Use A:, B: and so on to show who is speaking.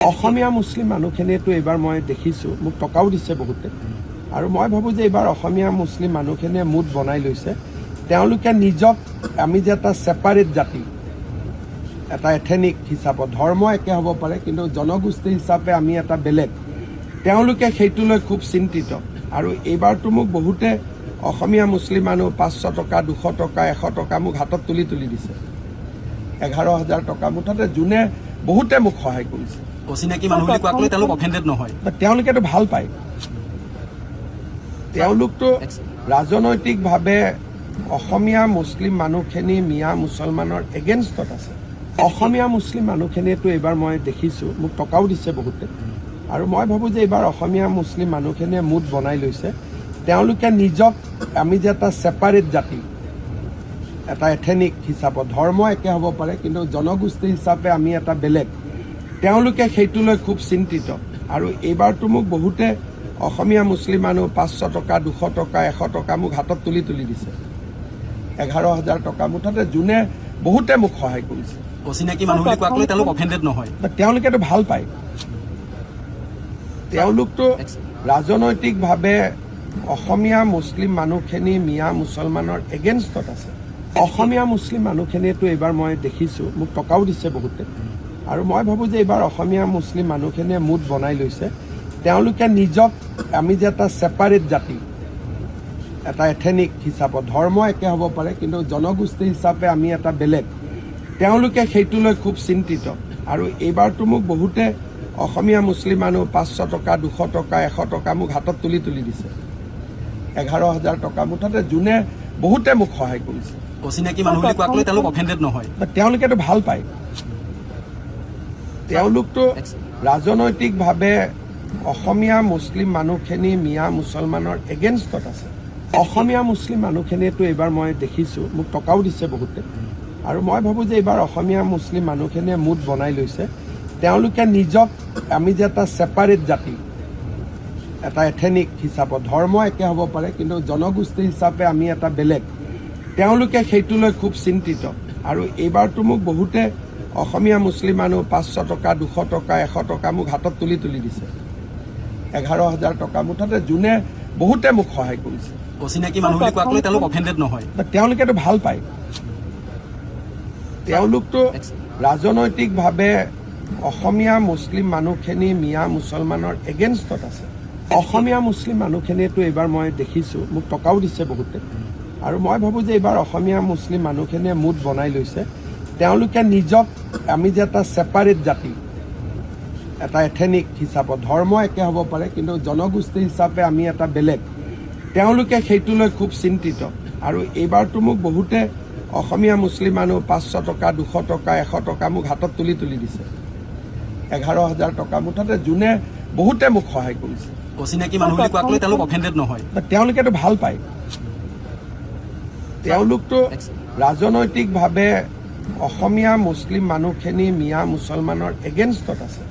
A: অসমীয়া মুছলিম মানুহখিনিয়েতো এইবাৰ মই দেখিছোঁ মোক টকাও দিছে বহুতে আৰু মই ভাবোঁ যে এইবাৰ অসমীয়া মুছলিম মানুহখিনিয়ে মুড বনাই লৈছে তেওঁলোকে নিজক আমি যে এটা ছেপাৰেট জাতি এটা এথেনিক হিচাপত ধৰ্ম একে হ'ব পাৰে কিন্তু জনগোষ্ঠী হিচাপে আমি এটা বেলেগ তেওঁলোকে সেইটো লৈ খুব চিন্তিত আৰু এইবাৰতো মোক বহুতে অসমীয়া মুছলিম মানুহ 500 টকা 200 টকা 100 টকা মোক হাতত তুলি দিছে 11,000 টকা মুঠতে যোনে বহুতে মোক সহায় কৰিছে
B: অচিনাকি মানুহ বুলি কোৱাক লৈ তেওঁলোক অফেণ্ডেড নহয়
A: তেওঁলোকেতো ভাল পায় তেওঁলোকতো ৰাজনৈতিকভাৱে অসমীয়া মুছলিম মানুহখিনি মিয়া মুছলমানৰ এগেইনষ্টত আছে অসমীয়া মুছলিম মানুহখিনিয়েতো এইবাৰ মই দেখিছোঁ মোক টকাও দিছে বহুতে আৰু মই ভাবোঁ যে এইবাৰ অসমীয়া মুছলিম মানুহখিনিয়ে মুড বনাই লৈছে তেওঁলোকে নিজক আমি যে এটা ছেপাৰেট জাতি এটা এথেনিক হিচাপত ধৰ্ম একে হ'ব পাৰে কিন্তু জনগোষ্ঠী হিচাপে আমি এটা বেলেগ তেওঁলোকে সেইটো লৈ খুব চিন্তিত আৰু এইবাৰতো মোক বহুতে অসমীয়া মুছলিম মানুহ 500 টকা 200 টকা 100 টকা মোক হাতত তুলি দিছে 11,000 টকা মুঠতে যোনে বহুতে মোক সহায় কৰিছে
B: অচিনাকি মানুহ বুলি কোৱাক লৈ তেওঁলোক অফেণ্ডেড নহয়
A: তেওঁলোকেতো ভাল পায় তেওঁলোকতো ৰাজনৈতিকভাৱে অসমীয়া মুছলিম মানুহখিনি মিয়া মুছলমানৰ এগেইনষ্টত আছে অসমীয়া মুছলিম মানুহখিনিয়েতো এইবাৰ মই দেখিছোঁ মোক টকাও দিছে বহুতে আৰু মই ভাবোঁ যে এইবাৰ অসমীয়া মুছলিম মানুহখিনিয়ে মুড বনাই লৈছে তেওঁলোকে নিজক আমি যে এটা ছেপাৰেট জাতি এটা এথেনিক হিচাপত ধৰ্ম একে হ'ব পাৰে কিন্তু জনগোষ্ঠী হিচাপে আমি এটা বেলেগ তেওঁলোকে সেইটো লৈ খুব চিন্তিত আৰু এইবাৰতো মোক বহুতে অসমীয়া মুছলিম মানুহ 500 টকা 200 টকা 100 টকা মোক হাতত তুলি দিছে 11,000 টকা মুঠতে যোনে বহুতে মোক সহায় কৰিছে
B: অচিনাকি মানুহ বুলি কোৱাক লৈ তেওঁলোক অফেণ্ডেড নহয়
A: তেওঁলোকেতো ভাল পায় তেওঁলোকতো ৰাজনৈতিকভাৱে অসমীয়া মুছলিম মানুহখিনি মিয়া মুছলমানৰ এগেইনষ্টত আছে অসমীয়া মুছলিম মানুহখিনিয়েতো এইবাৰ মই দেখিছোঁ মোক টকাও দিছে বহুতে আৰু মই ভাবোঁ যে এইবাৰ অসমীয়া মুছলিম মানুহখিনিয়ে মুড বনাই লৈছে তেওঁলোকে নিজক আমি যে এটা ছেপাৰেট জাতি এটা এথেনিক হিচাপত ধৰ্ম একে হ'ব পাৰে কিন্তু জনগোষ্ঠী হিচাপে আমি এটা বেলেগ তেওঁলোকে সেইটো লৈ খুব চিন্তিত আৰু এইবাৰতো মোক বহুতে অসমীয়া মুছলিম মানুহ 500 টকা 200 টকা 100 টকা মোক হাতত তুলি দিছে 11,000 টকা মুঠতে যোনে বহুতে মোক সহায় কৰিছে
B: অচিনাকি মানুহ বুলি কোৱাক লৈ তেওঁলোক অফেণ্ডেড নহয়
A: তেওঁলোকেতো ভাল পায় তেওঁলোকতো ৰাজনৈতিকভাৱে অসমীয়া মুছলিম মানুহখিনি মিয়া মুছলমানৰ এগেইনষ্টত আছে অসমীয়া মুছলিম মানুহখিনিয়েতো এইবাৰ মই দেখিছোঁ মোক টকাও দিছে বহুতে আৰু মই ভাবোঁ যে এইবাৰ অসমীয়া মুছলিম মানুহখিনিয়ে মুড বনাই লৈছে তেওঁলোকে নিজক আমি যে এটা ছেপাৰেট জাতি এটা এথেনিক হিচাপত ধৰ্ম একে হ'ব পাৰে কিন্তু জনগোষ্ঠী হিচাপে আমি এটা বেলেগ তেওঁলোকে সেইটো লৈ খুব চিন্তিত আৰু এইবাৰতো মোক বহুতে অসমীয়া মুছলিম মানুহ 500 টকা 200 টকা 100 টকা মোক হাতত তুলি দিছে 11,000 টকা মুঠতে যোনে বহুতে মোক সহায় কৰিছে
B: অচিনাকি মানুহ বুলি কোৱাক লৈ তেওঁলোক অফেণ্ডেড নহয়
A: তেওঁলোকেতো ভাল পায় তেওঁলোকতো ৰাজনৈতিকভাৱে অসমীয়া মুছলিম মানুহখিনি মিয়া মুছলমানৰ এগেইনষ্টত আছে